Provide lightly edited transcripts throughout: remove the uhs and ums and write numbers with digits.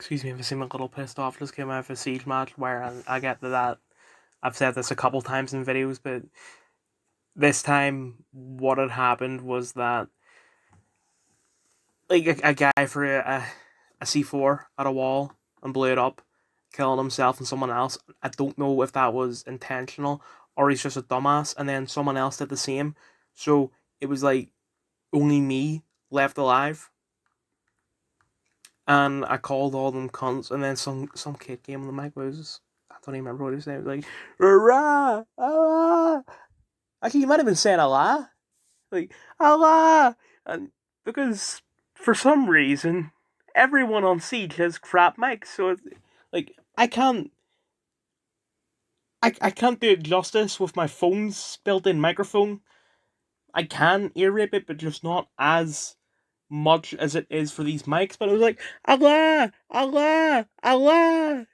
Excuse me if I seem a little pissed off. Just came out of a siege match where I get to that. I've said this a couple times in videos, but this time what had happened was that like a guy for a C4 at a wall and blew it up, killing himself and someone else. I don't know if that was intentional or he's just a dumbass, and then someone else did the same. So it was like only me left alive, and I called all them cunts, and then some kid came on the mic. Was I don't even remember what he was saying. It was like rah, Allah. Actually, he might have been saying Allah, like Allah, and because for some reason everyone on Siege has crap mics, so it's, like I can't do it justice with my phone's built-in microphone. I can ear rape it, but just not as much as it is for these mics. But it was like Allah, Allah, Allah.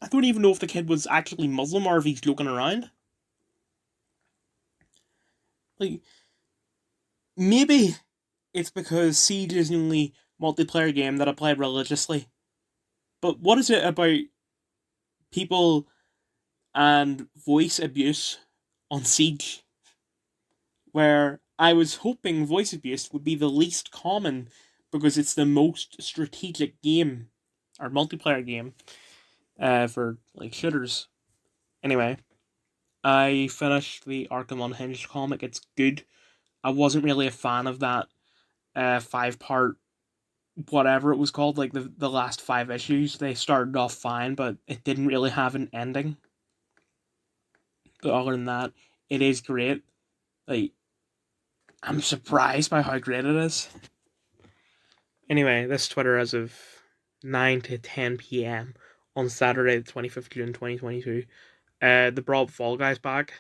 I don't even know if the kid was actually Muslim or if he's joking around. Like, maybe it's because Siege is the only multiplayer game that I play religiously. But what is it about people and voice abuse on Siege where I was hoping voice abuse would be the least common because it's the most strategic game or multiplayer game for like shooters. Anyway, I finished the Arkham Unhinged comic. It's good. I wasn't really a fan of that 5-part whatever it was called, like the last 5 issues. They started off fine, but it didn't really have an ending. But other than that, it is great. Like, I'm surprised by how great it is. Anyway, this Twitter as of 9 to 10 p.m. on Saturday, the 25th of June 2022. They brought Fall Guys back.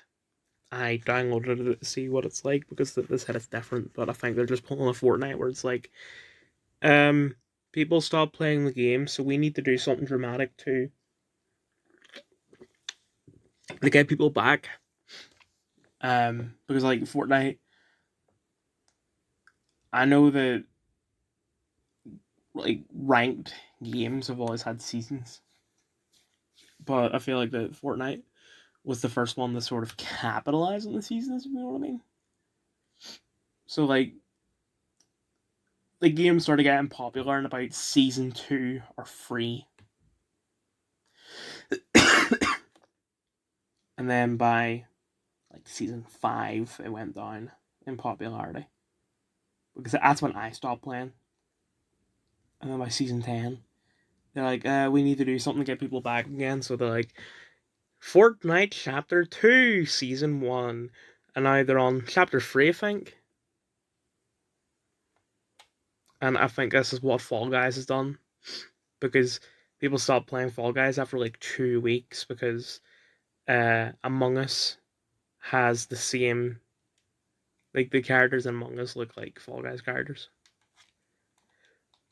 I downloaded it to see what it's like because they said it's different, but I think they're just pulling a Fortnite where it's like, people stop playing the game, so we need to do something dramatic to get people back. Because like Fortnite, I know that like ranked games have always had seasons, but I feel like that Fortnite was the first one to sort of capitalize on the seasons. You know what I mean? So like the game started getting popular in about season 2 or 3, and then by like season 5 it went down in popularity because that's when I stopped playing. And then by season 10, they're like, we need to do something to get people back again. So they're like, Fortnite Chapter 2, Season 1. And now they're on Chapter 3, I think. And I think this is what Fall Guys has done. Because people stopped playing Fall Guys after like 2 weeks because Among Us has the same... Like, the characters in Among Us look like Fall Guys characters.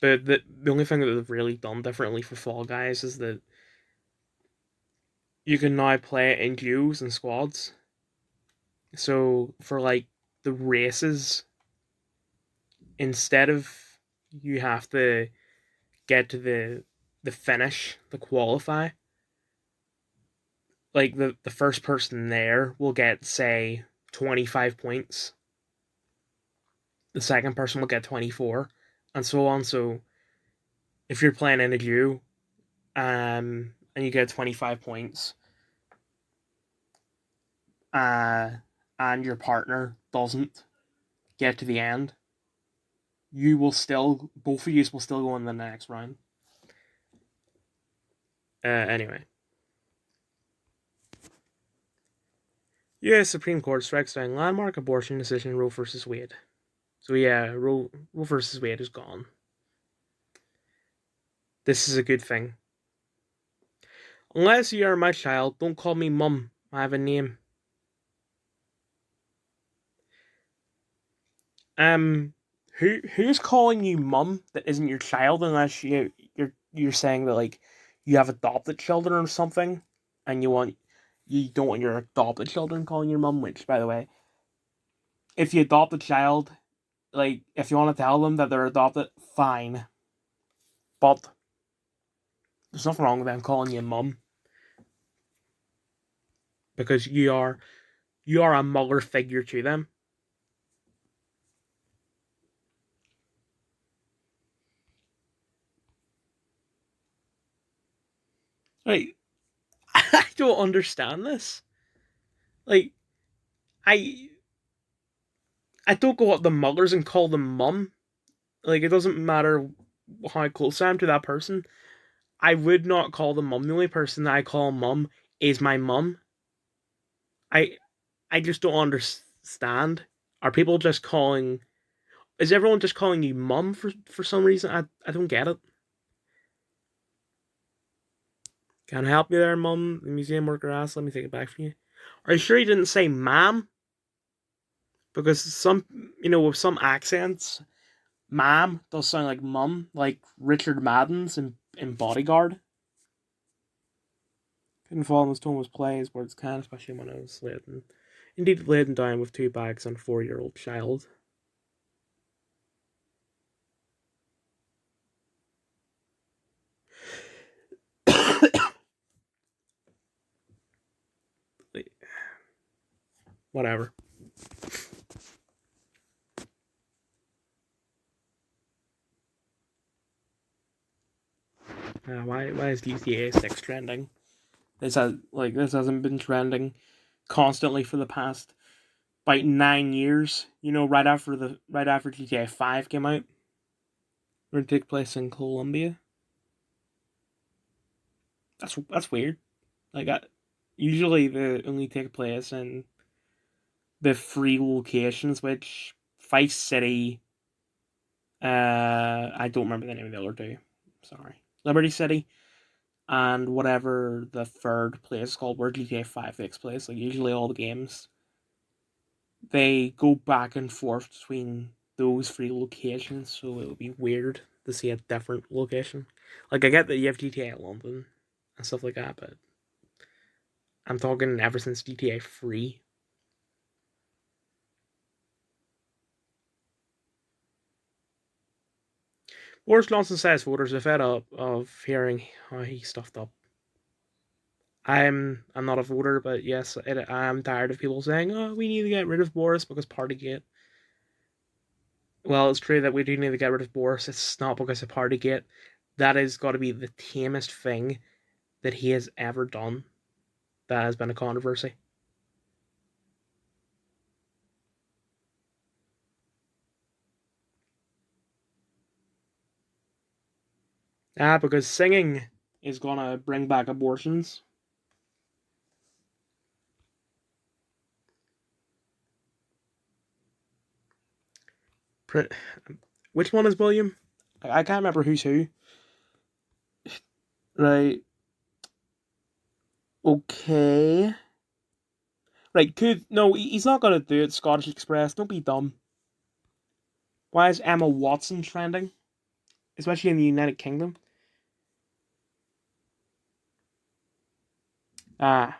But the only thing that they've really done differently for Fall Guys is that you can now play it in duos and squads. So for like the races, instead of you have to get to the finish, the qualify, like the first person there will get, say, 25 points. The second person will get 24, and so on. So if you're playing in a duo, and you get 25 points, and your partner doesn't get to the end, you will still, both of you will still go in the next round. Anyway. U.S. Supreme Court strikes down landmark abortion decision Roe versus Wade. So yeah, Roe versus Wade is gone. This is a good thing. Unless you are my child, don't call me mum. I have a name. Who's calling you mum that isn't your child unless you're saying that like you have adopted children or something, and you don't want your adopted children calling your mum. Which, by the way, if you adopt a child, like if you want to tell them that they're adopted, fine. But There's nothing wrong with them calling you mum because you are a mother figure to them. Like, I don't understand this. Like, I I don't go up to mothers and call them mum. Like, it doesn't matter how close I am to that person. I would not call them mum. The only person that I call mum is my mum. I I just don't understand. Are people just calling? Is everyone just calling you mum for some reason? I don't get it. Can I help you there, mum? The museum worker asked. Let me take it back from you. Are you sure you didn't say ma'am? Because with some accents, ma'am does sound like mum, like Richard Madden's in Bodyguard. Couldn't follow his tone was play, his words can, especially when I was laden. Indeed, laden down with 2 bags and a 4-year-old child. Whatever. Why is GTA 6 trending? This hasn't been trending constantly for the past about 9 years. Right after GTA 5 came out, going to take place in Colombia. That's weird. Usually they only take place in the free locations, which Vice City. I don't remember the name of the other two. Sorry, Liberty City and whatever the third place is called, where GTA 5 takes place. Like usually all the games, they go back and forth between those three locations, so it would be weird to see a different location. Like I get that you have GTA London and stuff like that, but I'm talking ever since GTA 3. Boris Johnson says voters are fed up of hearing how he stuffed up. I'm not a voter, but yes, I'm tired of people saying, "Oh, we need to get rid of Boris because Partygate." Well, it's true that we do need to get rid of Boris. It's not because of Partygate. That has got to be the tamest thing that he has ever done. That has been a controversy. Because singing is gonna bring back abortions. Which one is William? I can't remember who's who. Right. Okay. Right. Could no? He's not gonna do it. Scottish Express. Don't be dumb. Why is Emma Watson trending, especially in the United Kingdom? Ah.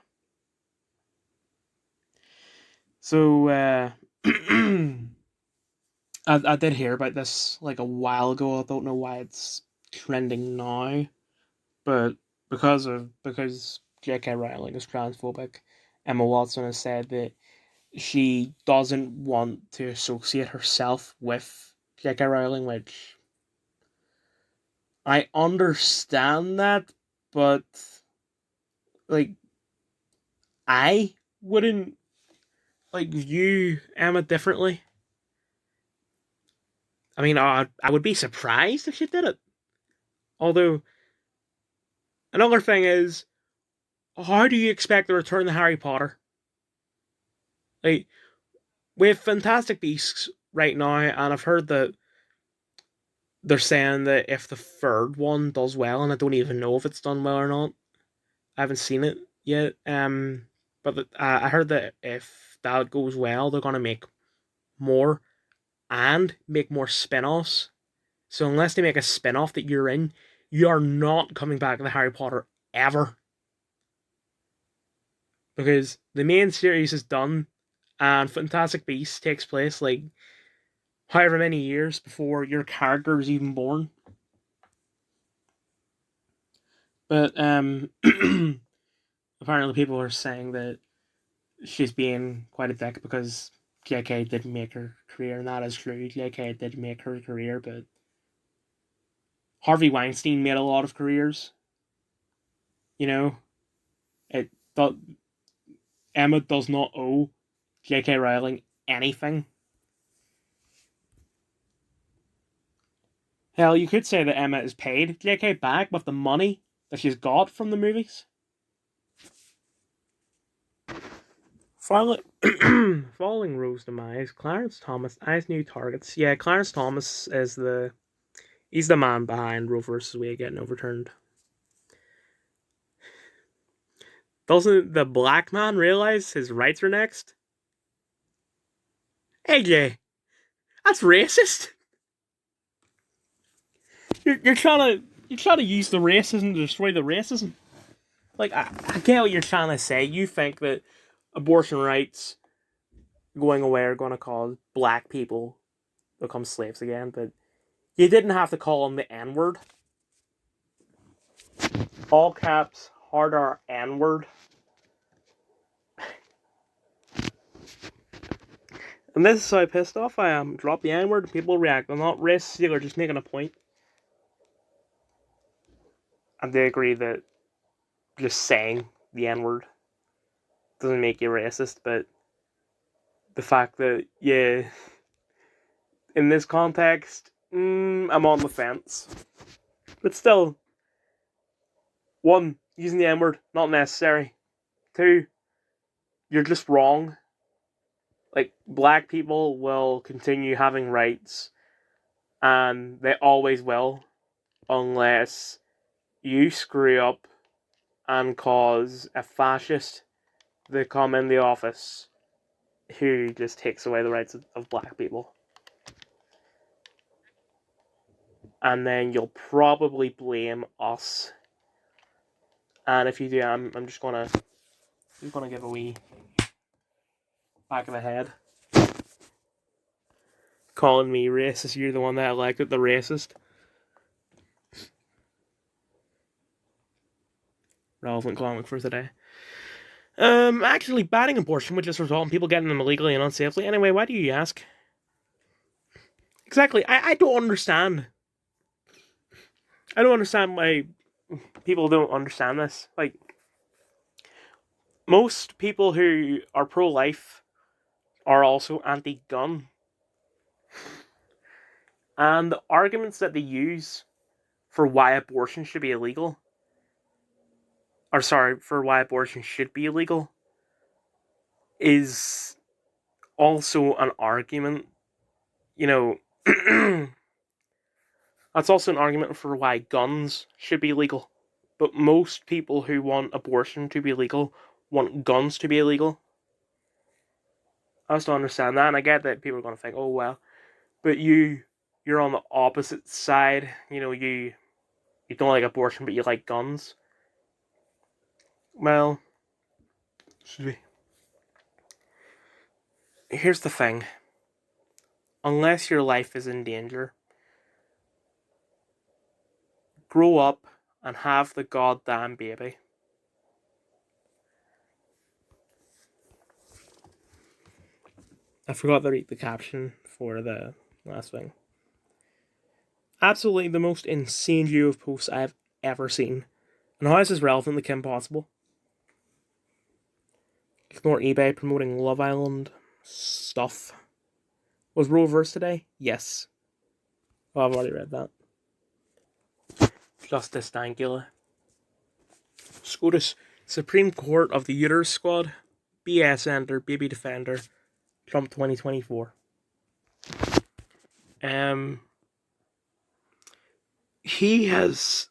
So I did hear about this like a while ago. I don't know why it's trending now, but because J.K. Rowling is transphobic, Emma Watson has said that she doesn't want to associate herself with J.K. Rowling, which I understand that, but like I wouldn't view Emma differently. I mean, I would be surprised if she did it. Although another thing is, how do you expect to return the Harry Potter? Like with Fantastic Beasts right now, and I've heard that they're saying that if the third one does well, and I don't even know if it's done well or not, I haven't seen it yet. But I heard that if that goes well, they're gonna make more and make more spin-offs. So unless they make a spin-off that you're in, you are not coming back to the Harry Potter ever. Because the main series is done and Fantastic Beasts takes place like however many years before your character is even born. But apparently people are saying that she's being quite a dick because JK didn't make her career, and that is true. JK did make her career, but Harvey Weinstein made a lot of careers. You know, it th- Emma does not owe J.K. Rowling anything. Hell, you could say that Emma has paid J.K. back with the money that she's got from the movies. Following, following Rose's demise, Clarence Thomas eyes new targets. Yeah, Clarence Thomas is he's the man behind Roe vs. Wade getting overturned. Doesn't the black man realize his rights are next? AJ, that's racist. You're trying to use the racism to destroy the racism. Like I get what you're trying to say. You think that abortion rights going away are going to cause black people become slaves again, but you didn't have to call them the N word. All caps, hard R N word. And this is how pissed off I am. Drop the N word and people react. I'm not racist, they're just making a point. And they agree that just saying the N word doesn't make you racist, but the fact that, yeah, in this context, I'm on the fence. But still, one, using the N word, not necessary. Two, you're just wrong. Like, black people will continue having rights, and they always will, unless you screw up and cause a fascist to come in the office who just takes away the rights of black people. And then you'll probably blame us. And if you do, I'm just gonna give a wee back of the head. Calling me racist, you're the one that elected the racist. Relevant comic for today. Actually banning abortion would just result in people getting them illegally and unsafely. Anyway, why do you ask? Exactly, I don't understand. I don't understand why people don't understand this. Like, most people who are pro-life are also anti-gun. And the arguments that they use for why abortion should be illegal, for why abortion should be illegal, is also an argument, that's also an argument for why guns should be legal. But most people who want abortion to be legal want guns to be illegal. I also understand that, and I get that people are going to think, oh, well, but you're on the opposite side. You don't like abortion, but you like guns. Well, here's the thing. Unless your life is in danger, grow up and have the goddamn baby. I forgot to read the caption for the last thing. Absolutely the most insane view of posts I have ever seen. And how is this relevant to Kim Possible? Ignore eBay promoting Love Island stuff. Was Roe verse today? Yes. Oh, I've already read that. Justice Dangula. SCOTUS. Supreme Court of the Uterus Squad. BS Ender. Baby Defender. Trump 2024. He has...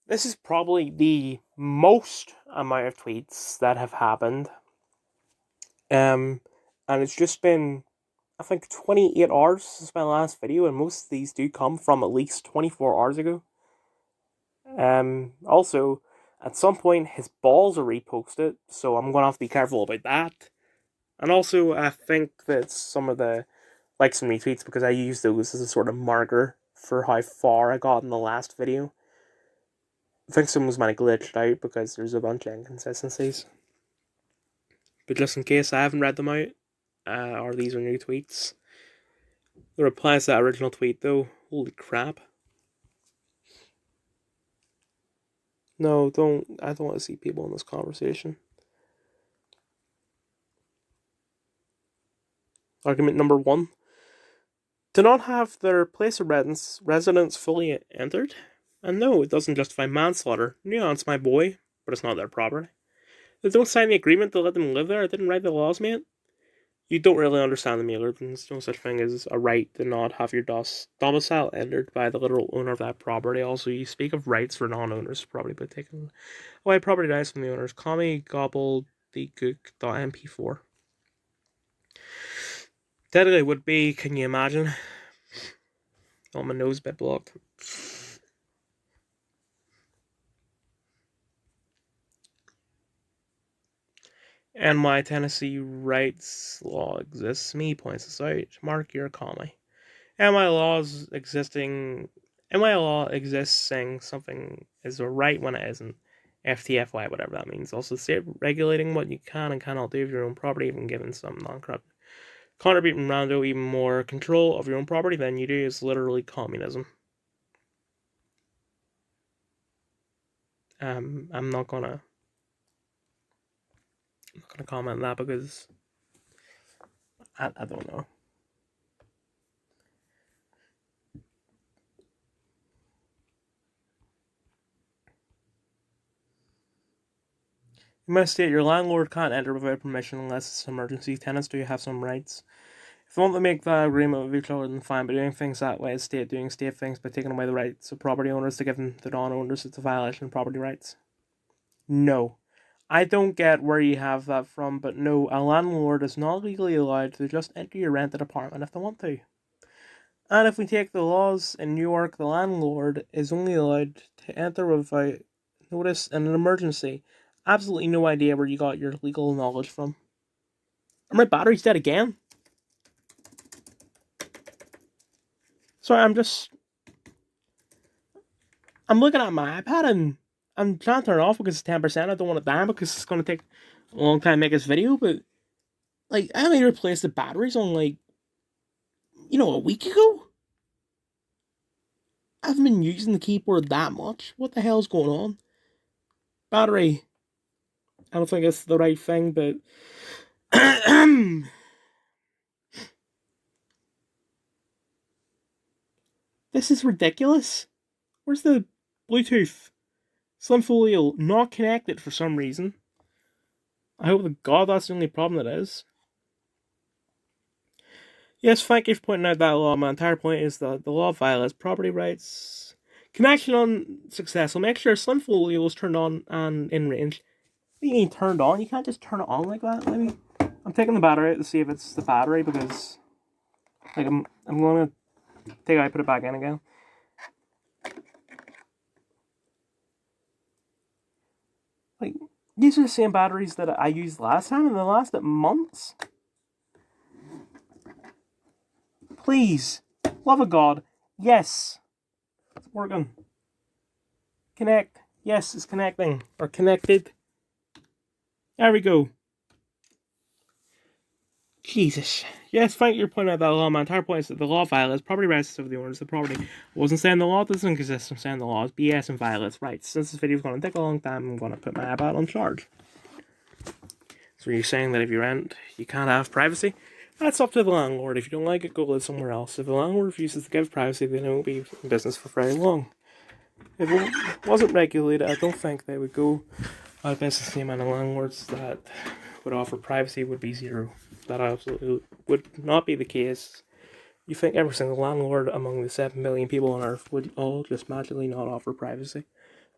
This is probably the most amount of tweets that have happened. And it's just been, I think, 28 hours since my last video, and most of these do come from at least 24 hours ago. Also, at some point, his balls are reposted, so I'm going to have to be careful about that. And also, I think that some of the likes and retweets, because I use those as a sort of marker for how far I got in the last video. I think someone's might have glitched out because there's a bunch of inconsistencies. But just in case I haven't read them out, or these are new tweets. The replies to that original tweet, though, holy crap. No, I don't want to see people in this conversation. Argument number 1. To not have their place of residence fully entered? And no, it doesn't justify manslaughter. Nuance, my boy, but it's not their property. They don't sign the agreement to let them live there. I didn't write the laws, mate. You don't really understand the Mailer. There's no such thing as a right to not have your domicile entered by the literal owner of that property. Also, you speak of rights for non-owners of property, but taken away property rights from the owners. Call me gobbledygook.mp4. Technically, would be, can you imagine? Oh, my nose bit blocked. And my Tennessee rights law exists. Me points this out. Mark your comma. And my law exists saying something is a right when it isn't. FTFY, whatever that means. Also, state regulating what you can and cannot do with your own property, even given some non-corrupt contributing rando even more control of your own property than you do is literally communism. I'm not gonna comment on that because I don't know. In my state, your landlord can't enter without permission unless it's an emergency. Tenants do have some rights. If you want to make that agreement with each other, then fine, but doing things that way is doing state things by taking away the rights of property owners to give them to non-owners, it's a violation of property rights. No. I don't get where you have that from, but no, a landlord is not legally allowed to just enter your rented apartment if they want to. And if we take the laws in New York, the landlord is only allowed to enter without notice in an emergency. Absolutely no idea where you got your legal knowledge from. Are my batteries dead again? Sorry, I'm looking at my iPad and I'm trying to turn it off because it's 10%. I don't want it down because it's going to take a long time to make this video, but like, I only replaced the batteries on a week ago. I haven't been using the keyboard that much. What the hell's going on? Battery. I don't think it's the right thing, but this is ridiculous. Where's the Bluetooth? Slim Folio not connected for some reason. I hope to God that's the only problem that is. Yes, thank you for pointing out that law. My entire point is that the law violates property rights. Connection unsuccessful. Make sure Slim Folio is turned on and in range. What do you mean turned on? You can't just turn it on like that. Maybe I'm taking the battery out to see if it's the battery because, like, I'm gonna take it out, put it back in again. Like, these are the same batteries that I used last time, and they lasted months. Please, love of God, yes, it's working. Connect. Yes, it's connecting or connected. There we go. Jesus. Yes, thank you for pointing out that law. My entire point is that the law violates property rights of the owners of the property. I wasn't saying the law doesn't exist, I'm saying the law is BS and violates rights. Since this video is going to take a long time, I'm going to put my iPad on charge. So you're saying that if you rent, you can't have privacy? That's up to the landlord. If you don't like it, go live somewhere else. If the landlord refuses to give privacy, then it won't be in business for very long. If it wasn't regulated, I don't think they would go out of business. The amount of landlords that would offer privacy would be zero. That absolutely would not be the case. You think every single landlord among the 7 billion people on Earth would all just magically not offer privacy?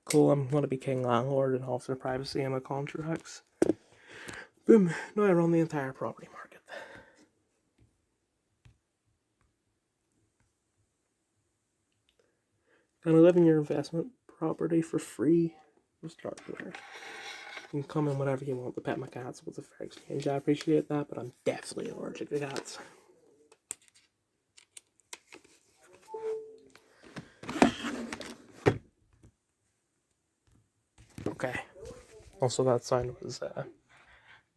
Cool, I'm going to be king landlord and offer privacy in my contracts. Boom, now I run the entire property market. Gonna live in your investment property for free. We'll start there. You can come in whatever you want to pet my cats with a fair exchange. I appreciate that, but I'm definitely allergic to cats. Also, that sound was the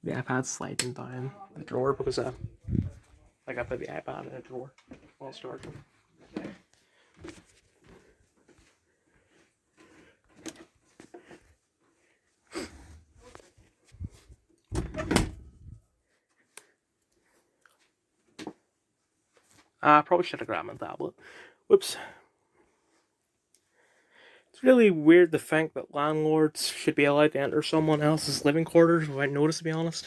iPad sliding down the drawer because I put the iPad in a drawer while starting. I probably should have grabbed my tablet. Whoops. It's really weird to think that landlords should be allowed to enter someone else's living quarters without notice, to be honest.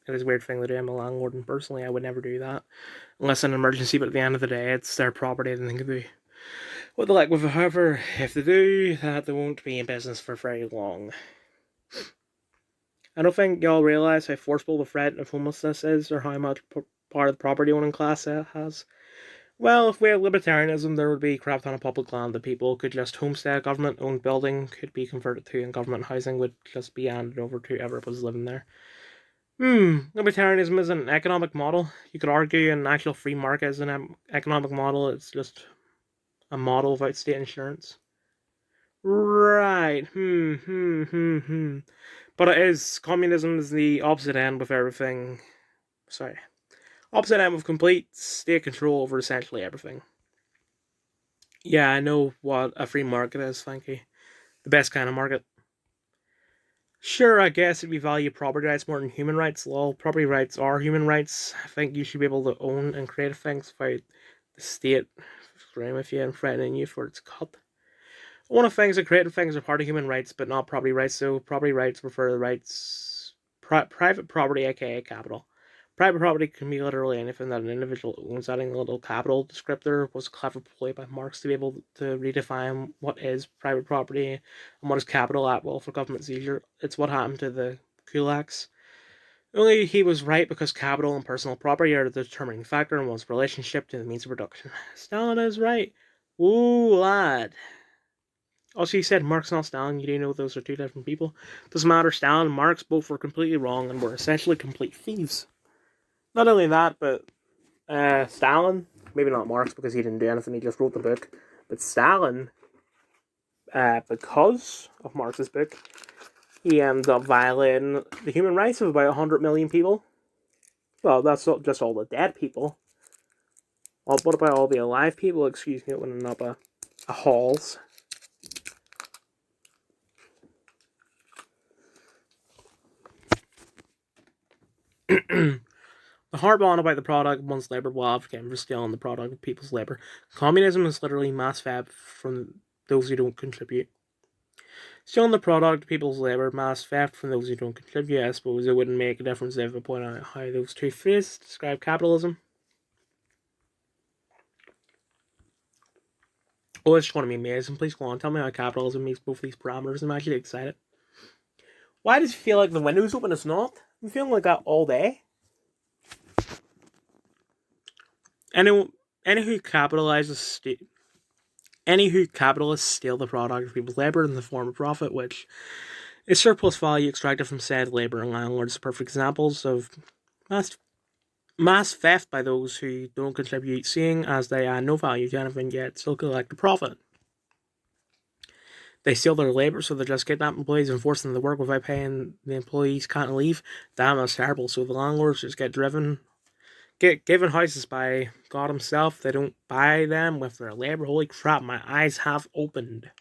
It is a weird thing to do. I'm a landlord, and personally, I would never do that. Unless an emergency, but at the end of the day, it's their property, and they can do what they like with it. However, if they do that, they won't be in business for very long. I don't think y'all realise how forceful the threat of homelessness is, or how much part of the property owning class it has. Well, if we had libertarianism, there would be crap ton of public land that people could just homestead. Government-owned building could be converted to, and government housing would just be handed over to whoever was living there. Libertarianism isn't an economic model. You could argue an actual free market is an economic model. It's just a model without state insurance. Right. But it is. Communism is the opposite end with everything. Sorry. Opposite end with complete state control over essentially everything. Yeah, I know what a free market is, thank you. The best kind of market. Sure, I guess if we value property rights more than human rights, lol, property rights are human rights. I think you should be able to own and create things without the state screwing with you and threatening you for its cut. One of the things that creating things are part of human rights, but not property rights, so property rights refer to the rights... private property, aka capital. Private property can be literally anything that an individual owns. Adding a little capital descriptor was a clever ploy by Marx to be able to redefine what is private property and what is capital at will for government seizure. It's what happened to the kulaks. Only he was right because capital and personal property are the determining factor in one's relationship to the means of production. Stalin is right. Ooh, lad. Also, you said Marx, not Stalin. You do know those are two different people. Doesn't matter. Stalin and Marx both were completely wrong and were essentially complete thieves. Not only that, but Stalin, maybe not Marx because he didn't do anything, he just wrote the book, but Stalin, because of Marx's book, he ended up violating the human rights of about 100 million people. Well, that's not just all the dead people. Well, what about all the alive people? Excuse me, opening up a halls. The harp on about the product of one's labour will advocate for stealing the product of people's labour. Communism is literally mass theft from those who don't contribute. Stealing the product of people's labour, mass theft from those who don't contribute. I suppose it wouldn't make a difference if I point out how those two phrases describe capitalism. Oh, it's going to be amazing. Please go on. Tell me how capitalism meets both these parameters. I'm actually excited. Why does it feel like the window's open? It's not. I'm feeling like that all day. Any capitalists steal the product of people's labour in the form of profit, which is surplus value extracted from said labour, and landlords are perfect examples of mass theft by those who don't contribute, seeing as they add no value to anything yet still collect the profit. They steal their labour, so they just kidnap employees and force them to work without paying the employees can't leave. Damn, that's terrible. So the landlords just get given houses by God himself. They don't buy them with their labour. Holy crap, my eyes have opened.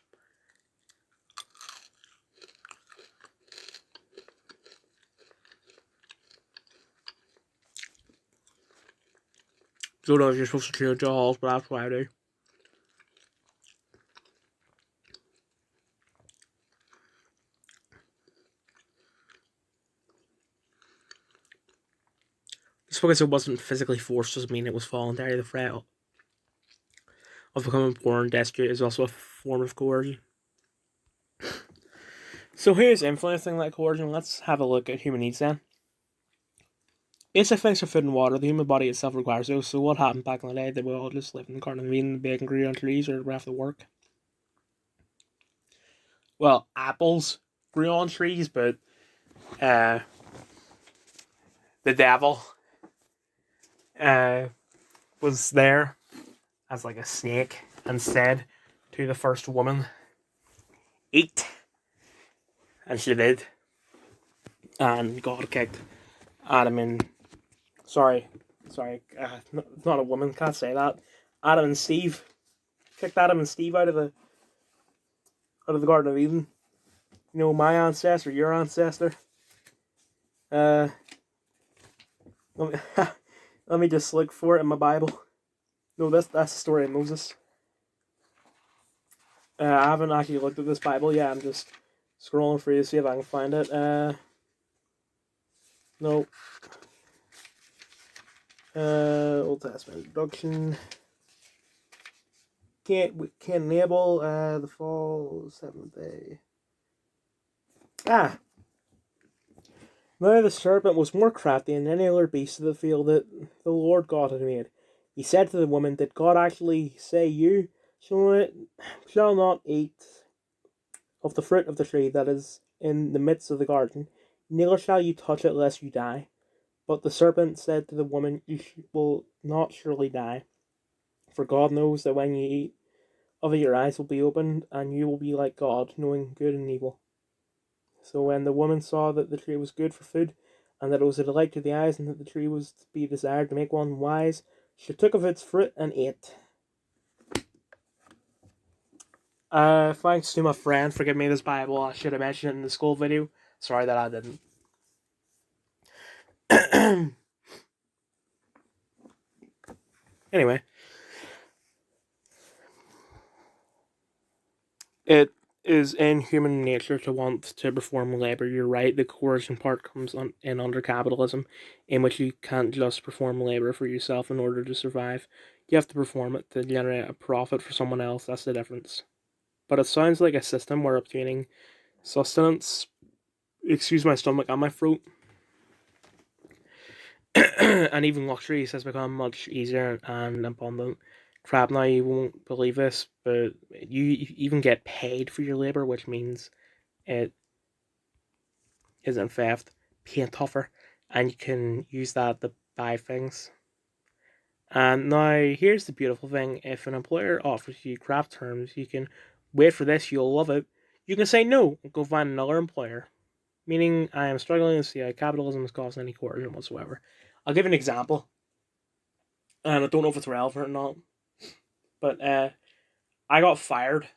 Don't know if you're supposed to clear the halls, but that's what I do. Just because it wasn't physically forced doesn't mean it was voluntary. The threat of becoming poor and destitute is also a form of coercion. So here's influencing that coercion. Let's have a look at human needs then. Basic things for food and water. The human body itself requires those. So what happened back in the day? That we all just lived in the garden of Eden, bacon grew on trees, or we have to work. Well, apples grew on trees, but the devil was there as like a snake and said to the first woman, "Eat," and she did. and God kicked Adam and sorry, it's not a woman. Can't say that. Adam and Steve kicked Adam and Steve out of the Garden of Eden. You know, my ancestor, your ancestor. Uh, let me, let me just look for it in my Bible. No, that's the story of Moses. I haven't actually looked at this Bible yet. I'm just scrolling through to see if I can find it. No. Old Testament introduction. Can't enable the fall 7th day. Now the serpent was more crafty than any other beast of the field that the Lord God had made. He said to the woman, "Did God actually say you shall not eat of the fruit of the tree that is in the midst of the garden, neither shall you touch it lest you die?" But the serpent said to the woman, "You will not surely die, for God knows that when you eat of it, your eyes will be opened, and you will be like God, knowing good and evil." So when the woman saw that the tree was good for food, and that it was a delight to the eyes, and that the tree was to be desired to make one wise, she took of its fruit and ate. Thanks to my friend for giving me this Bible. I should have mentioned it in the school video. Sorry that I didn't. Anyway, it is in human nature to want to perform labor. You're right, the coercion part comes in under capitalism, in which you can't just perform labor for yourself in order to survive. You have to perform it to generate a profit for someone else. That's the difference. But it sounds like a system where obtaining sustenance, excuse my stomach and my throat, and even luxuries has become much easier and abundant. Crap, now you won't believe this, but you even get paid for your labor, which means it isn't theft, paying tougher, and you can use that to buy things. And now here's the beautiful thing: if an employer offers you crap terms, you can wait for this, you'll love it. You can say no and go find another employer. Meaning, I am struggling to see how capitalism has caused any coercion whatsoever. I'll give an example, and I don't know if it's relevant or not, but I got fired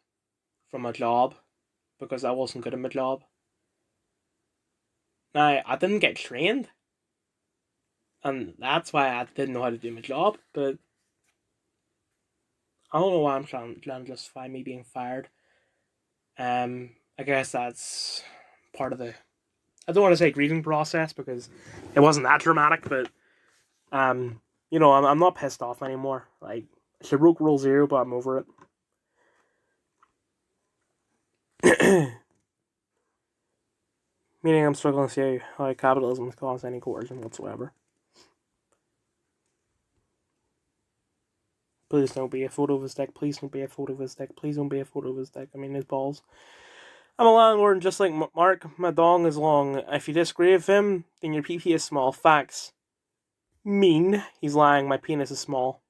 from a job because I wasn't good at my job. Now, I didn't get trained, and that's why I didn't know how to do my job, but I don't know why I'm trying to justify me being fired. I guess that's part of the. I don't want to say grieving process because it wasn't that dramatic, but I'm not pissed off anymore. Like, she broke rule 0, but I'm over it. Meaning I'm struggling to see how capitalism has caused any coercion whatsoever. Please don't be a photo of his dick. Please don't be a photo of his dick. Please don't be a photo of his dick. I mean, his balls. I'm a landlord, and just like Mark, my dong is long. If you disagree with him, then your PP is small. Facts. Mean. He's lying. My penis is small.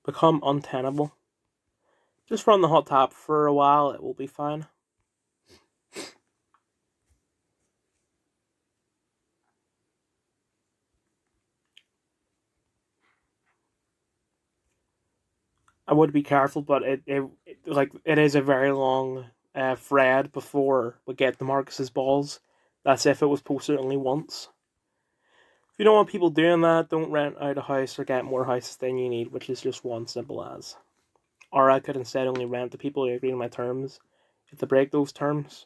Become untenable. Just run the hot tap for a while. It will be fine. I would be careful, but it is a very long thread before we get to Marcus's balls. That's if it was posted only once. If you don't want people doing that, don't rent out a house or get more houses than you need, which is just one simple as. Or I could instead only rent to people who agree to my terms. If they break those terms.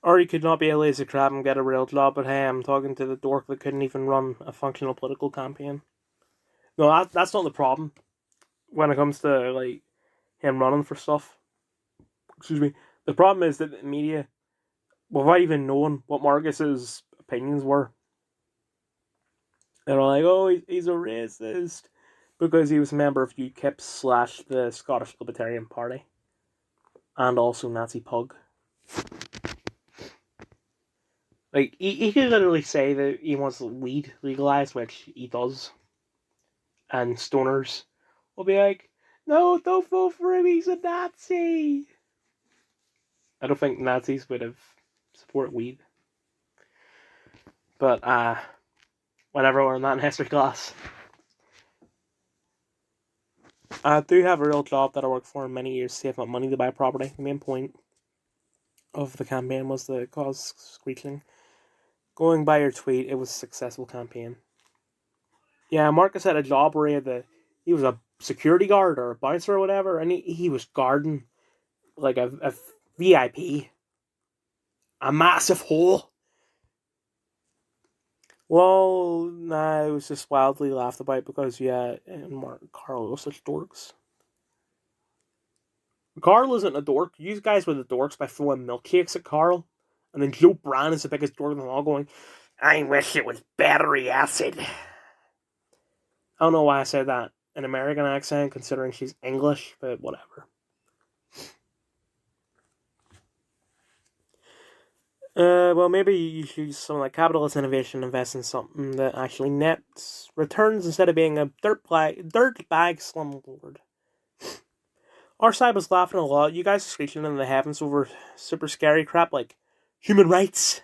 Or you could not be a lazy crab and get a real job, but hey, I'm talking to the dork that couldn't even run a functional political campaign. No, that's not the problem when it comes to, like, him running for stuff. Excuse me. The problem is that the media, without even knowing what Marcus's opinions were, they were like, "Oh, he's a racist. because he was a member of UKIP slash the Scottish Libertarian Party, and also Nazi Pug. Like, he could literally say that he wants weed legalized, which he does, and stoners will be like, no, don't vote for him, he's a Nazi. I don't think Nazis would have supported weed. But, whenever we're in that history class, I do have a real job that I worked for many years to save up money to buy property. The main point of the campaign was to cause screeching. Going by your tweet, it was a successful campaign. Yeah, Marcus had a job where he was a security guard or a bouncer or whatever, and he was guarding like a VIP, a massive hole. Well, nah, it was just wildly laughed about because, yeah, and Mark and Carl were such dorks. Carl isn't a dork. You guys were the dorks by throwing milkshakes at Carl. And then Joe Brown is the biggest dork of them all, going, I wish it was battery acid. I don't know why I said that in American accent, considering she's English, but whatever. Well, maybe you should use something like capitalist innovation, invest in something that actually nets returns instead of being a dirt bag slumlord. Our side was laughing a lot. You guys are screeching in the heavens over super scary crap like human rights.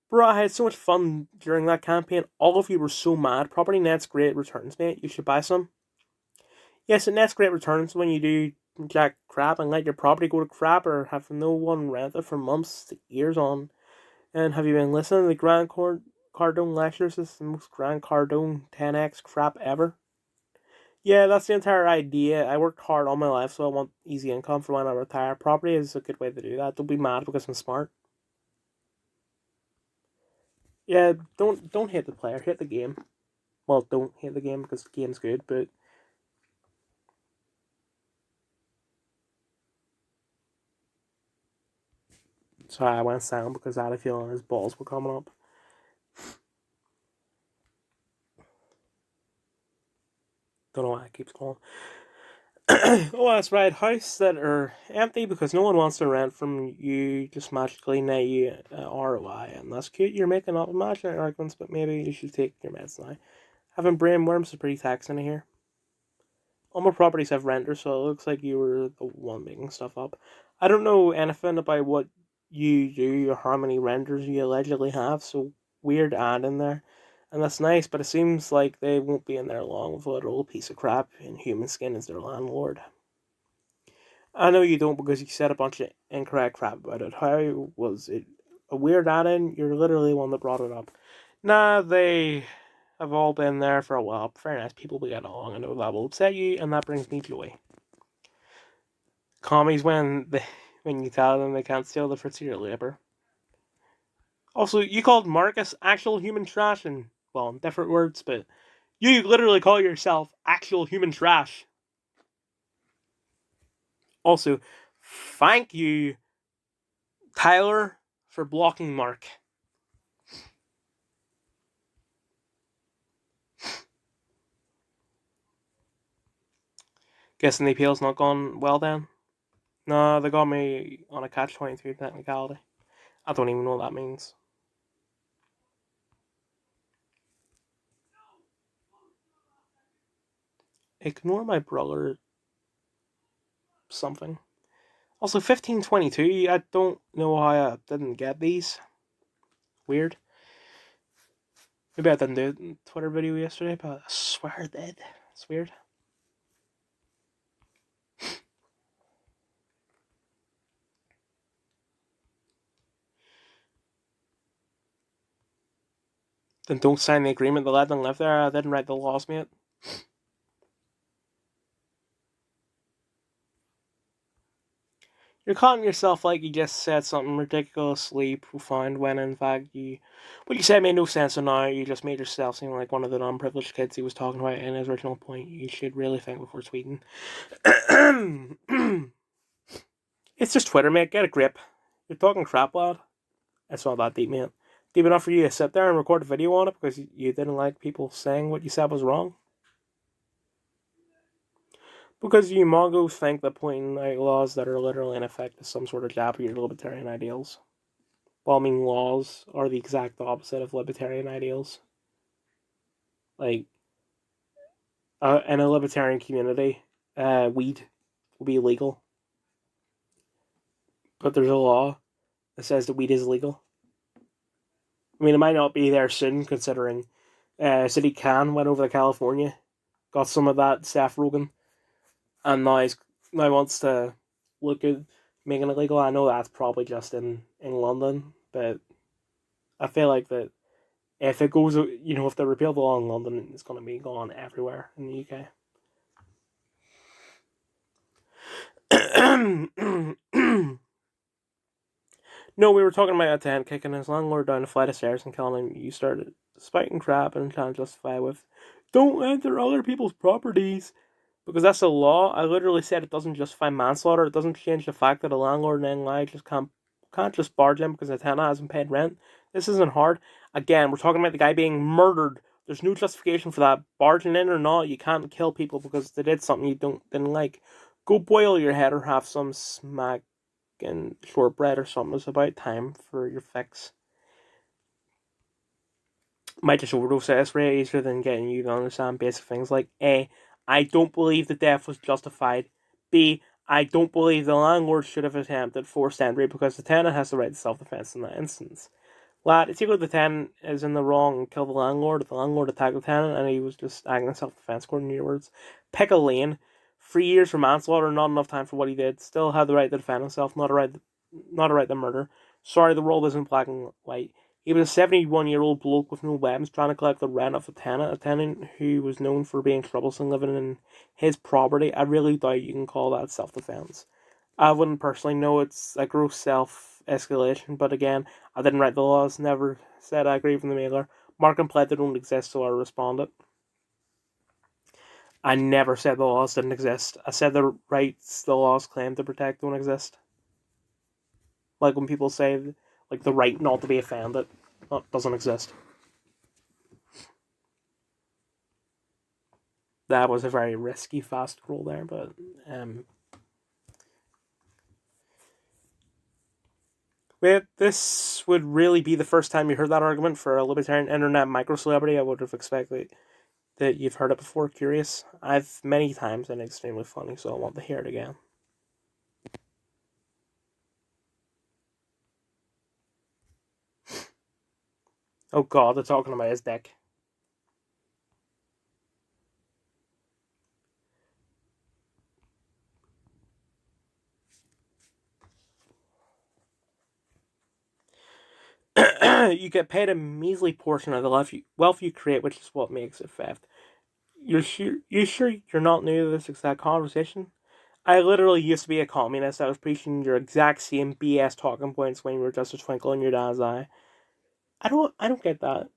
Bro, I had so much fun during that campaign. All of you were so mad. Property nets great returns, mate. You should buy some. Yes, it nets great returns when you do jack crap and let your property go to crap or have no one rent it for months to years on. And have you been listening to the Grand Cardone lectures? This is the most Grand Cardone 10x crap ever. Yeah, that's the entire idea. I worked hard all my life, so I want easy income for when I retire. Property is a good way to do that. Don't be mad because I'm smart. Yeah, don't hate the player, hate the game. Well, don't hate the game because the game's good, but sorry, I went silent because I had a feeling his balls were coming up. Don't know why it keeps going. Oh, that's right. Houses that are empty because no one wants to rent from you just magically net you ROI, and that's cute. You're making up imaginary arguments, but maybe you should take your meds now. Having brain worms is pretty taxing here. All my properties have renters, so it looks like you were the one making stuff up. I don't know anything about what you do or how many renters you allegedly have, so weird ad in there. And that's nice, but it seems like they won't be in there long with a little piece of crap in human skin as their landlord. I know you don't because you said a bunch of incorrect crap about it. How was it a weird ad in? You're literally the one that brought it up. Nah, they have all been there for a while. Very nice people we get along. I know that will upset you, and that brings me joy. Commies when you tell them they can't steal the fruits of your labor. Also, you called Marcus actual human trash, and well, in different words, but you literally call yourself actual human trash. Also, thank you, Tyler, for blocking Mark. Guessing the appeal's not gone well then? No, they got me on a catch-22 technicality. I don't even know what that means. Ignore my brother something. Also, 1522, I don't know how I didn't get these. Weird. Maybe I didn't do it in the Twitter video yesterday, but I swear I did. It's weird. Then don't sign the agreement to let them live there. I didn't write the laws, mate. You're calling yourself like you just said something ridiculously profound when in fact what you said made no sense, so now you just made yourself seem like one of the non-privileged kids he was talking about in his original point. You should really think before tweeting. It's just Twitter, mate. Get a grip. You're talking crap, lad. It's not that deep, mate. Deep enough for you to sit there and record a video on it because you didn't like people saying what you said was wrong? Because you Mongols think that pointing out laws that are literally in effect is some sort of jab at your libertarian ideals. Well, I mean, laws are the exact opposite of libertarian ideals. Like, in a libertarian community, weed will be illegal. But there's a law that says that weed is legal. I mean, it might not be there soon, considering City Can went over to California, got some of that Seth Rogen, and now wants to look at making it legal. I know that's probably just in London, but I feel like that if it goes, if they repeal the law in London, it's going to be gone everywhere in the UK. No, we were talking about a tenant kicking his landlord down a flight of stairs and killing him. You started spiking crap and trying to justify with, "Don't enter other people's properties." Because that's a law. I literally said it doesn't justify manslaughter. It doesn't change the fact that a landlord in NY just can't just barge in because the tenant hasn't paid rent. This isn't hard. Again, we're talking about the guy being murdered. There's no justification for that. Barging in or not, you can't kill people because they did something you didn't like. Go boil your head or have some smack and shortbread or something. It's about time for your fix. Might just overdose at this rate easier than getting you to understand basic things like A. I don't believe the death was justified. B. I don't believe the landlord should have attempted forced entry because the tenant has the right to self-defense in that instance. Lad, it's either the tenant is in the wrong and kill the landlord, or the landlord attacked the tenant and he was just acting in self-defense, according to your words. Pick a lane. 3 years for manslaughter, not enough time for what he did. Still had the right to defend himself, not a right to murder. Sorry, the world isn't black and white. He was a 71-year-old bloke with no weapons trying to collect the rent of a tenant who was known for being troublesome living in his property. I really doubt you can call that self-defense. I wouldn't personally know it's a gross self-escalation, but again, I didn't write the laws, never said I agree with the mailer. Mark and pled they don't exist, so I responded. I never said the laws didn't exist. I said the rights the laws claim to protect don't exist. Like when people say, like, the right not to be offended, that doesn't exist. That was a very risky fast roll there, but wait, this would really be the first time you heard that argument for a libertarian internet micro celebrity. I would have expected that you've heard it before. Curious? I've many times and extremely funny, so I want to hear it again. Oh God, they're talking about his dick. You get paid a measly portion of the wealth you create, which is what makes it theft. You sure you're not new to this exact conversation? I literally used to be a communist. I was preaching your exact same BS talking points when you were just a twinkle in your dad's eye. I don't get that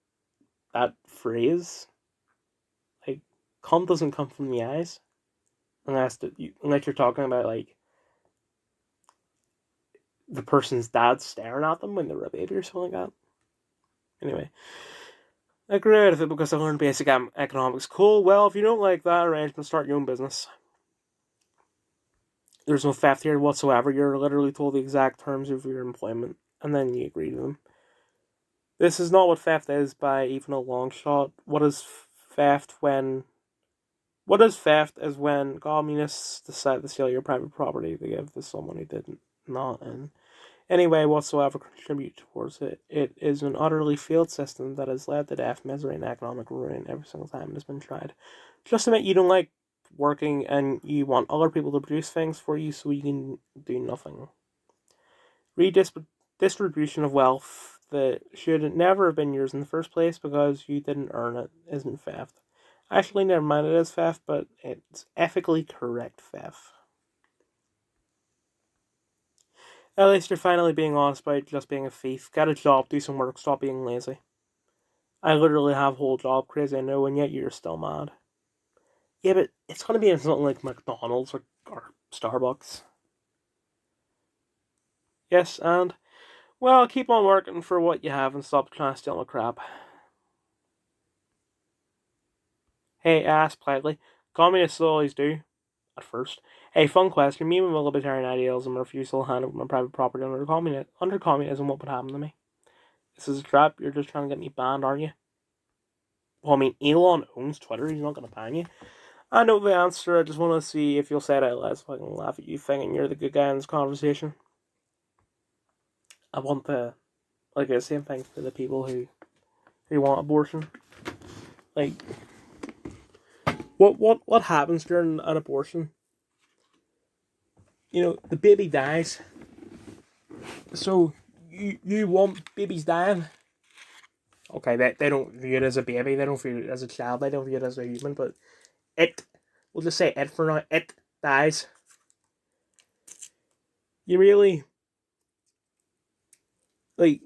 phrase. Like, cum doesn't come from the eyes unless you're talking about like the person's dad staring at them when they're a baby or something like that. Anyway, I agree with it because I learned basic economics. Cool. Well, if you don't like that arrangement, start your own business. There's no theft here whatsoever. You're literally told the exact terms of your employment, and then you agree to them. This is not what theft is by even a long shot. Theft when? What is theft is when communists decide to steal your private property to give to someone who didn't not in any way whatsoever contribute towards it. It is an utterly failed system that has led to death, misery, and economic ruin every single time it has been tried. Just admit you don't like working and you want other people to produce things for you so you can do nothing. Redistribution of wealth that should never have been yours in the first place because you didn't earn it isn't theft. Actually, never mind, it is theft, but it's ethically correct theft. At least you're finally being honest about just being a thief. Get a job, do some work, stop being lazy. I literally have a whole job, crazy I know, and yet you're still mad. Yeah, but it's gonna be in something like McDonald's or Starbucks. Yes, and, well, keep on working for what you have and stop trying to steal my crap. Hey, ask politely. Communists always do. at first. A fun question. Me and my libertarian idealism and refusal to hand over my private property under communism, what would happen to me? This is a trap. You're just trying to get me banned, aren't you? Well, I mean, Elon owns Twitter. He's not going to ban you. I know the answer. I just want to see if you'll say it out loud so I can laugh at you thinking you're the good guy in this conversation. I want the same thing for the people who want abortion. Like, what happens during an abortion? You know, the baby dies. So you want babies dying? Okay, they don't view it as a baby. They don't view it as a child. They don't view it as a human. But we'll just say it for now. It dies. You really, like,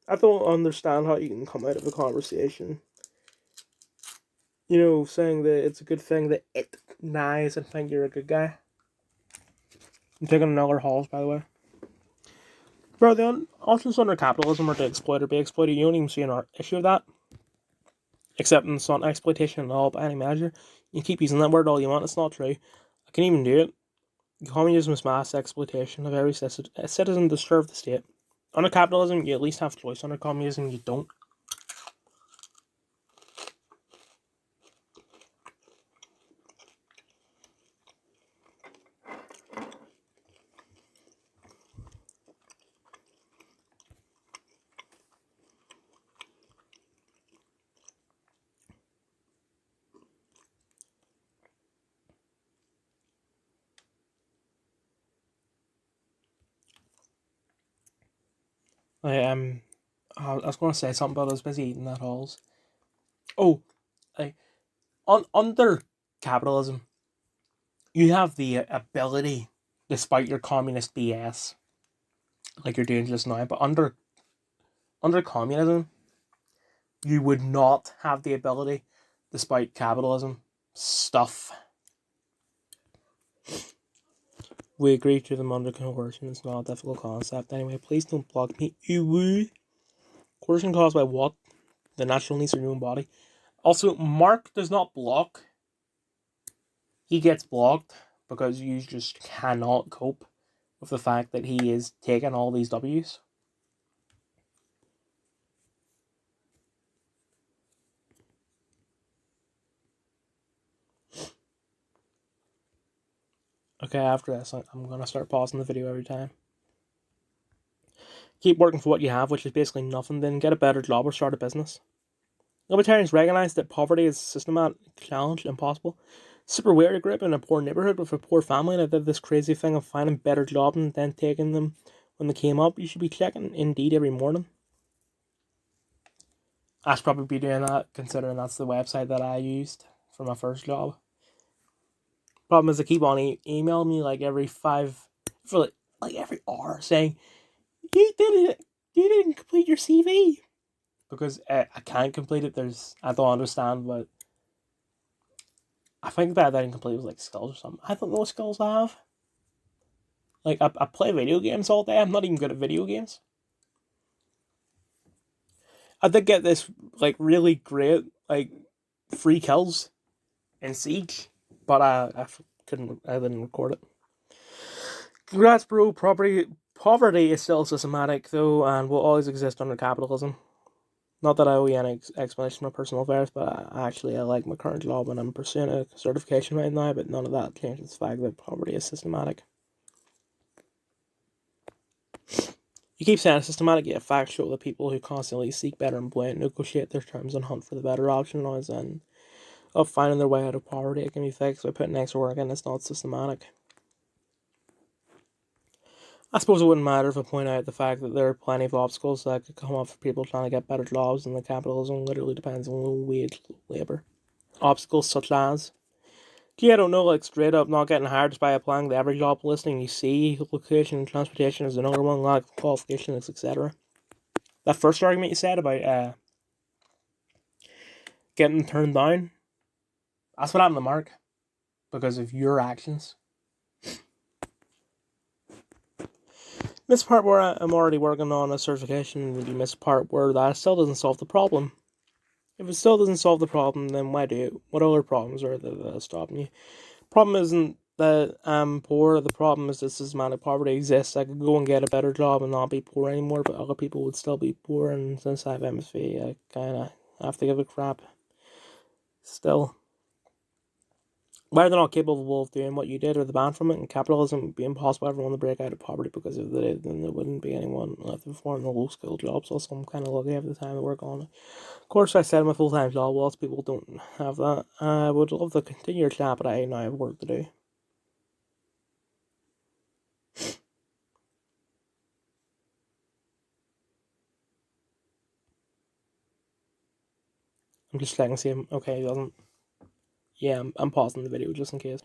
I don't understand how you can come out of a conversation, you know, saying that it's a good thing that it dies and think you're a good guy. I'm taking another halls, by the way. Bro, the options under capitalism are to exploit or be exploited. You don't even see an issue with that. Except it's not exploitation at all by any measure. You keep using that word all you want, it's not true. I can even do it. Communism is mass exploitation of every citizen to serve the state. Under capitalism, you at least have choice. Under communism, you don't. I was going to say something, but I was busy eating that halls. Oh, under capitalism, you have the ability, despite your communist BS, like you're doing just now, but under communism, you would not have the ability, despite capitalism stuff. We agree to them under coercion. It's not a difficult concept. Anyway, please don't block me. Coercion caused by what? The natural needs of your own body. Also, Mark does not block. He gets blocked because you just cannot cope with the fact that he is taking all these W's. Okay, after this, I'm going to start pausing the video every time. Keep working for what you have, which is basically nothing, then get a better job or start a business. Libertarians recognize that poverty is a systematic challenge, impossible. Super weird group in a poor neighborhood with a poor family that did this crazy thing of finding better jobs and then taking them when they came up. You should be checking Indeed every morning. I should probably be doing that, considering that's the website that I used for my first job. Problem is, they keep on emailing me like every every hour saying, you didn't complete your CV. Because I can't complete it. I don't understand, but I think that incomplete was like skills or something. I don't know what skills I have. Like, I play video games all day. I'm not even good at video games. I did get this, like, really great, like, free kills in Siege, but I didn't record it. Congrats, bro. Poverty is still systematic, though, and will always exist under capitalism. Not that I owe you any explanation of my personal affairs, but I like my current job and I'm pursuing a certification right now, but none of that changes the fact that poverty is systematic. You keep saying it's systematic, yet facts show that people who constantly seek better employment negotiate their terms and hunt for the better option and of finding their way out of poverty. It can be fixed by putting extra work in. It's not systematic. I suppose it wouldn't matter if I point out the fact that there are plenty of obstacles that could come up for people trying to get better jobs, and the capitalism literally depends on low wage labour. Obstacles such as, I don't know, like straight up not getting hired just by applying to every job listing you see. Location and transportation is another one, lack of qualifications, etc. That first argument you said about getting turned down, that's what happened to Mark because of your actions. Miss part where I'm already working on a certification, and you miss part where that still doesn't solve the problem. If it still doesn't solve the problem, then why do it? What other problems are there that are stopping you? Problem isn't that I'm poor. The problem is that systematic poverty exists. I could go and get a better job and not be poor anymore, but other people would still be poor. And since I have MSV, I kind of have to give a crap. Still, why they're not capable of doing what you did or the ban from it, and capitalism would be impossible for everyone to break out of poverty, because if they did, then there wouldn't be anyone left to perform the low skilled jobs. Also, I'm kind of lucky I have the time to work on it. Of course, I said my full time job. Lots of people don't have that. I would love to continue your chat, but I now have work to do. I'm just checking to see him. Okay, he doesn't. Yeah, I'm pausing the video just in case.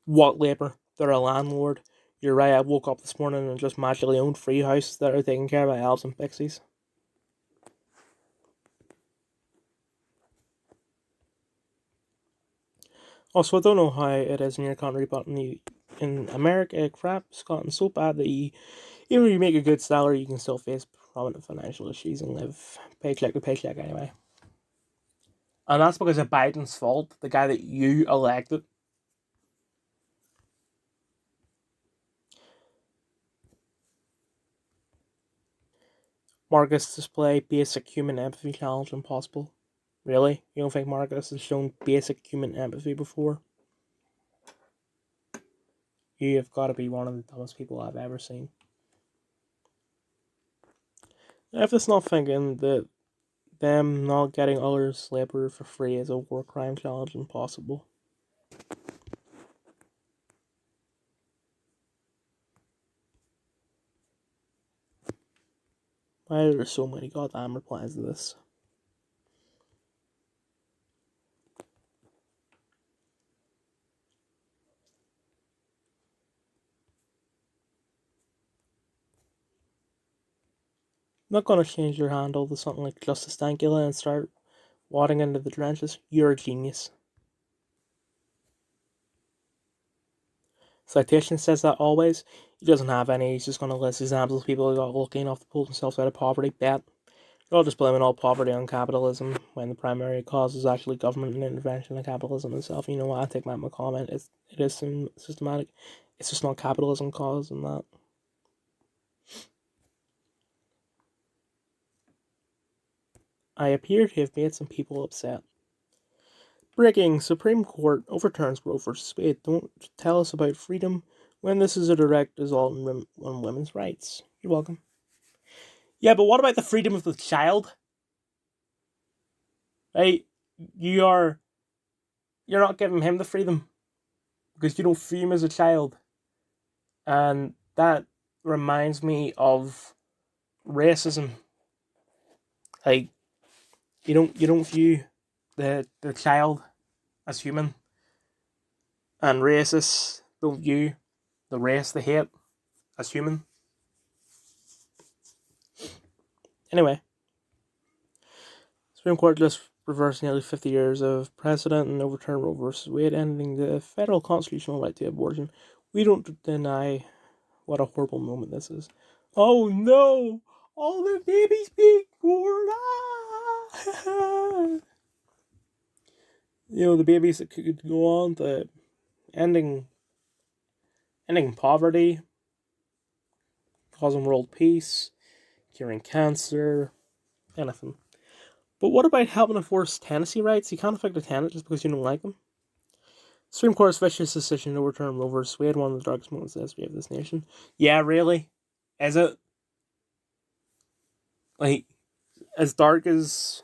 What labour? They're a landlord. You're right, I woke up this morning and just magically owned three houses that are taken care of by elves and pixies. Also, I don't know how it is in your country, but in America, crap's gotten so bad that even if you make a good salary, you can still face prominent financial issues and live paycheck to paycheck anyway. And that's because of Biden's fault, the guy that you elected. Marcus display basic human empathy challenge impossible. Really? You don't think Marcus has shown basic human empathy before? You have got to be one of the dumbest people I've ever seen. If it's not thinking that them not getting others' labor for free is a war crime challenge impossible. Why are there so many goddamn replies to this? I'm not gonna change your handle to something like Justice Dankula and start wading into the trenches. You're a genius. Citation says that always. He doesn't have any. He's just gonna list examples of people who got lucky enough to pull themselves out of poverty. Bet. You're all just blaming all poverty on capitalism when the primary cause is actually government and intervention in capitalism itself. You know what? I take back my comment. It is systematic. It's just not capitalism causing that. I appear to have made some people upset. Breaking: Supreme Court overturns Roe v. Wade. Don't tell us about freedom when this is a direct assault on women's rights. You're welcome. Yeah, but what about the freedom of the child? Right? You're not giving him the freedom because you don't free him as a child. And that reminds me of racism. Like, you don't view the child as human, and racists don't view the race they hate as human. Anyway, Supreme Court just reversed nearly 50 years of precedent and overturned Roe v. Wade, ending the federal constitutional right to abortion. We don't deny what a horrible moment this is. Oh no! All the babies being born! Ah! The babies that could go on to ending poverty, causing world peace, curing cancer, anything. But what about helping enforce tenancy rights? You can't affect a tenant just because you don't like them. Supreme Court's vicious decision to overturn Roe v. Wade, one of the darkest moments in the history of this nation. Yeah, really? Is it? Like, as dark as...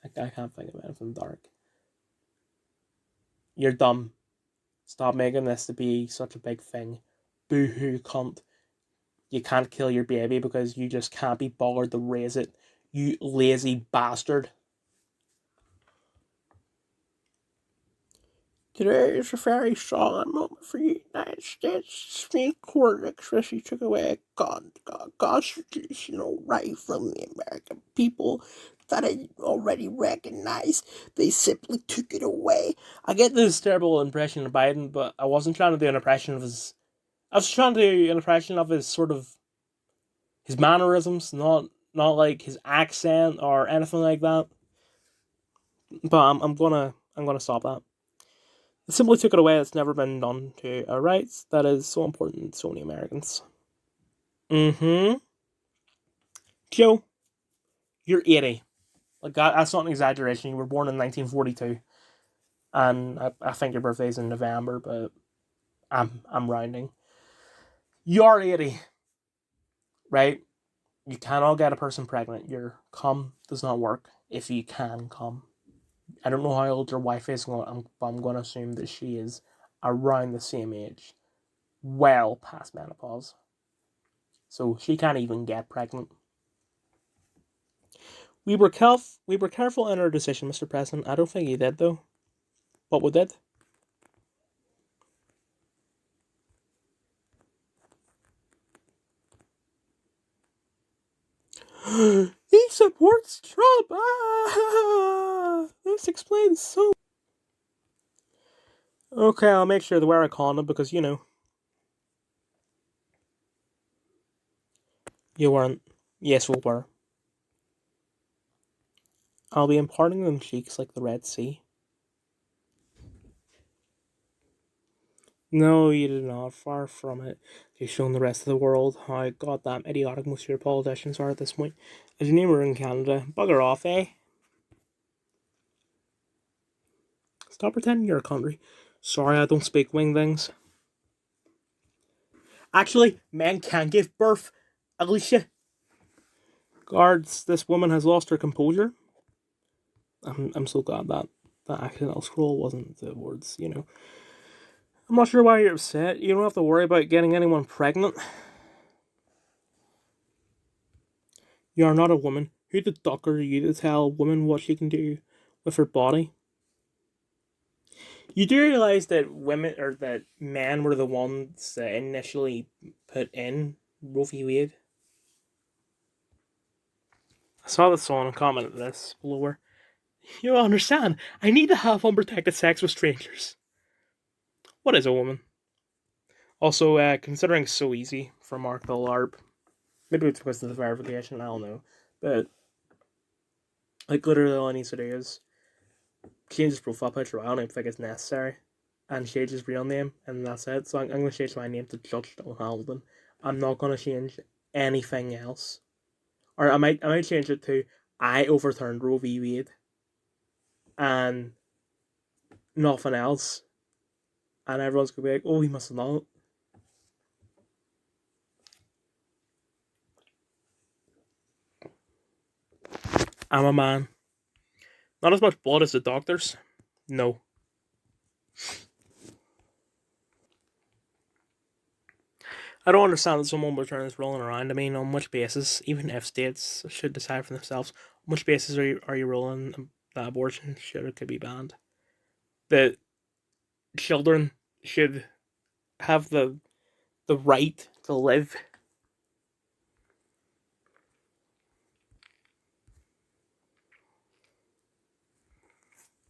I can't think of anything dark. You're dumb. Stop making this to be such a big thing. Boo-hoo, cunt. You can't kill your baby because you just can't be bothered to raise it. You lazy bastard. Today is a very solemn moment for the United States. Supreme Court especially took away a constitutional right from the American people that I already recognized. They simply took it away. I get this terrible impression of Biden, but I wasn't trying to do an impression of his... I was trying to do an impression of his sort of... his mannerisms, not like his accent or anything like that. But I'm gonna stop that. simply took it away. It's never been done to our rights. That is so important to so many Americans. Mm-hmm. Joe, you're 80. Like that's not an exaggeration. You were born in 1942, and I think your birthday's in November, but I'm rounding. You're 80, right? You cannot get a person pregnant. Your cum does not work if you can cum. I don't know how old your wife is, but I'm going to assume that she is around the same age, well past menopause. So she can't even get pregnant. We were careful in our decision, Mr. President. I don't think you did though. What we did? He supports Trump. This explains so. Okay, I'll make sure to wear a condom because you weren't. Yes, we were. I'll be imparting them cheeks like the Red Sea. No, you did not. Far from it. You've shown the rest of the world how goddamn idiotic most of your politicians are at this point. As your neighbour in Canada, bugger off, eh? Stop pretending you're a country. Sorry, I don't speak wing things. Actually, men can give birth. Alicia. Guards, this woman has lost her composure. I'm so glad that accidental scroll wasn't the words. I'm not sure why you're upset. You don't have to worry about getting anyone pregnant. You are not a woman. Who the duck are you to tell a woman what she can do with her body? You do realize that women or that men were the ones that initially put in Roe v. Wade? I saw this on and commented this below her. You don't understand. I need to have unprotected sex with strangers. What is a woman? Also, considering it's so easy for Mark the LARP, maybe it's because of the verification, I don't know. But, like, literally all he needs to do is change his profile picture. I don't even think it's necessary. And change his real name, and that's it. So I'm going to change my name to Judge O'Halden. I'm not going to change anything else. Or I might change it to I overturned Roe v. Wade. And nothing else. And everyone's going to be like, oh, he must have known. I'm a man. Not as much blood as the doctors. No. I don't understand that someone would turn this rolling around. I mean, on which basis, even if states should decide for themselves, on which basis are you rolling that abortion should or could be banned? That children should have the right to live.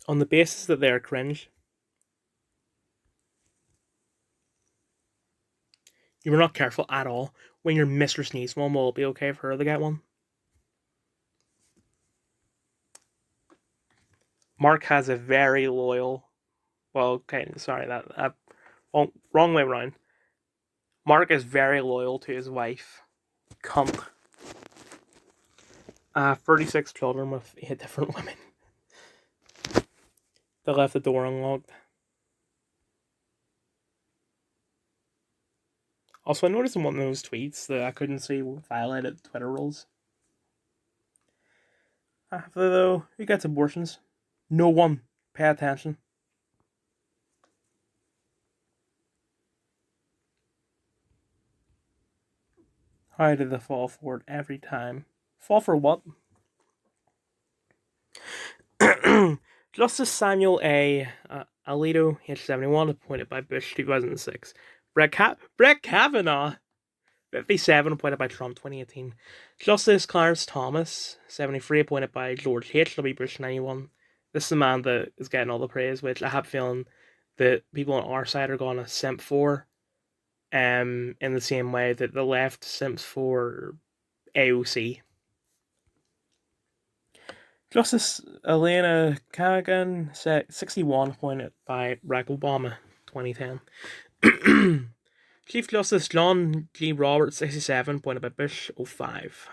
On the basis that they are cringe. You were not careful at all. When your mistress needs one, will it be okay for her to get one? Mark has a very loyal. Well, okay, sorry, wrong way around. Mark is very loyal to his wife. Cunt. 36 children with 8 different women. They left the door unlocked. Also, I noticed in one of those tweets that I couldn't see violated Twitter rules. After though, who gets abortions? No one. Pay attention. How did they fall for it every time? Fall for what? Justice Samuel A. Alito, age 71, appointed by Bush 2006. Brett Kavanaugh, 57, appointed by Trump 2018. Justice Clarence Thomas, 73, appointed by George H.W. Bush 91. This is the man that is getting all the praise, which I have a feeling that people on our side are going to simp for, in the same way that the left simps for AOC. Justice Elena Kagan, 61, appointed by Barack Obama, 2010. Chief Justice John G. Roberts, 67, appointed by Bush, 05.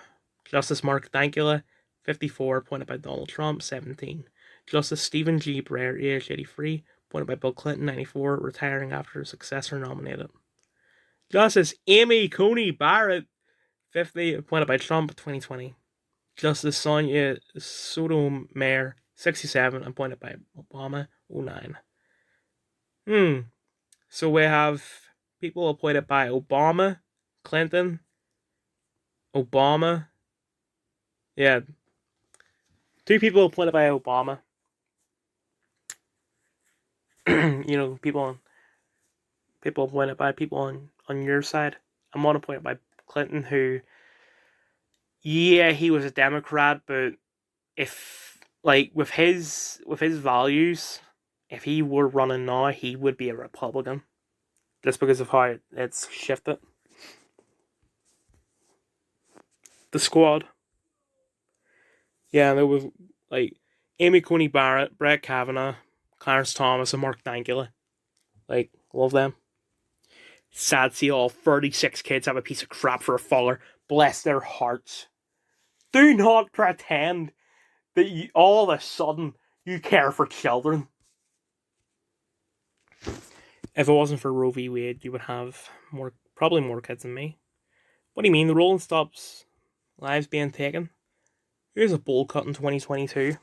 Justice Mark Dankula, 54, appointed by Donald Trump, 17. Justice Stephen G. Breyer, age 83, appointed by Bill Clinton, 94, retiring after his successor nominated. Justice Amy Coney Barrett, 50, appointed by Trump, 2020. Justice Sonia Sotomayor, 67, appointed by Obama, 09. So we have people appointed by Obama, Clinton, Obama. Yeah, two people appointed by Obama. People appointed by people on your side. I'm one appointed by Clinton, who, yeah, he was a Democrat, but if with his values, if he were running now, he would be a Republican, just because of how it's shifted. The squad, yeah, there was Amy Coney Barrett, Brett Kavanaugh, Clarence Thomas, and Mark Dankula. Love them. Sad to see all 36 kids have a piece of crap for a father. Bless their hearts. Do not pretend that all of a sudden you care for children. If it wasn't for Roe v. Wade, you would have probably more kids than me. What do you mean? The rolling stops lives being taken? Here's a bowl cut in 2022.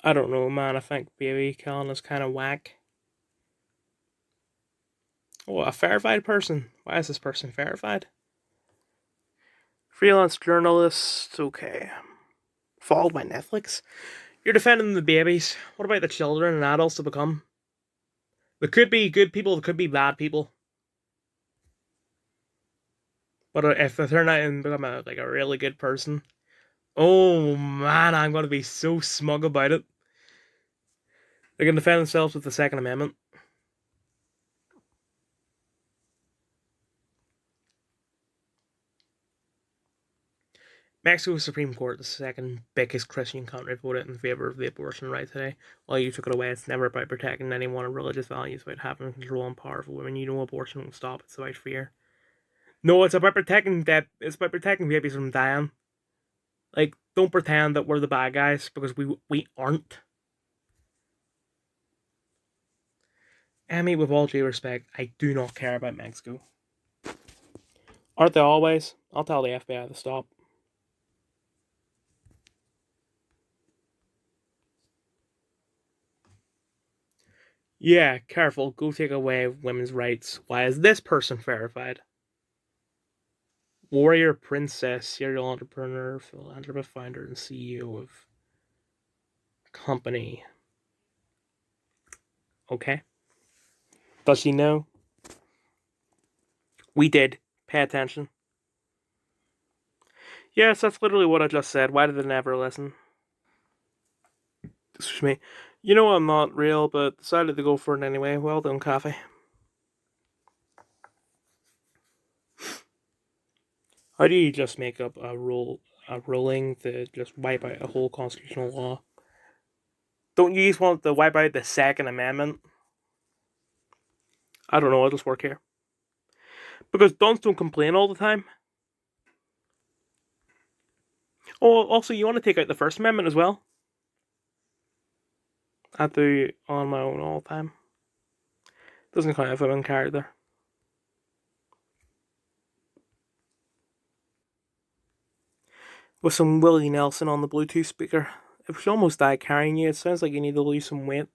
I don't know, man. I think baby killing is kind of whack. Oh, a verified person. Why is this person verified? Freelance journalist. Okay. Followed by Netflix. You're defending the babies. What about the children and adults to become? There could be good people, there could be bad people. But if they turn out and become a really good person, oh man, I'm going to be so smug about it. They can defend themselves with the Second Amendment. Mexico's Supreme Court, the second biggest Christian country, voted in favor of the abortion right today. While you took it away, it's never about protecting anyone or religious values, about having control and power over women. You know abortion won't stop, it's about fear. No, it's about protecting babies from dying. Don't pretend that we're the bad guys, because we aren't. Emmy, with all due respect, I do not care about Mexico. Aren't they always? I'll tell the FBI to stop. Yeah, careful. Go take away women's rights. Why is this person verified? Warrior Princess, serial entrepreneur, philanthropist, founder, and CEO of company. Okay. Does she know? We did. Pay attention. Yes, that's literally what I just said. Why did they never listen? Excuse me. You know I'm not real, but decided to go for it anyway. Well done, coffee. How do you just make up a ruling to just wipe out a whole constitutional law? Don't you just want to wipe out the Second Amendment? I don't know, I'll just work here. Because dunce don't complain all the time. Oh, also, you want to take out the First Amendment as well? I do on my own all the time. Doesn't count if I'm in character. With some Willie Nelson on the Bluetooth speaker. If you almost died carrying you, it sounds like you need to lose some weight.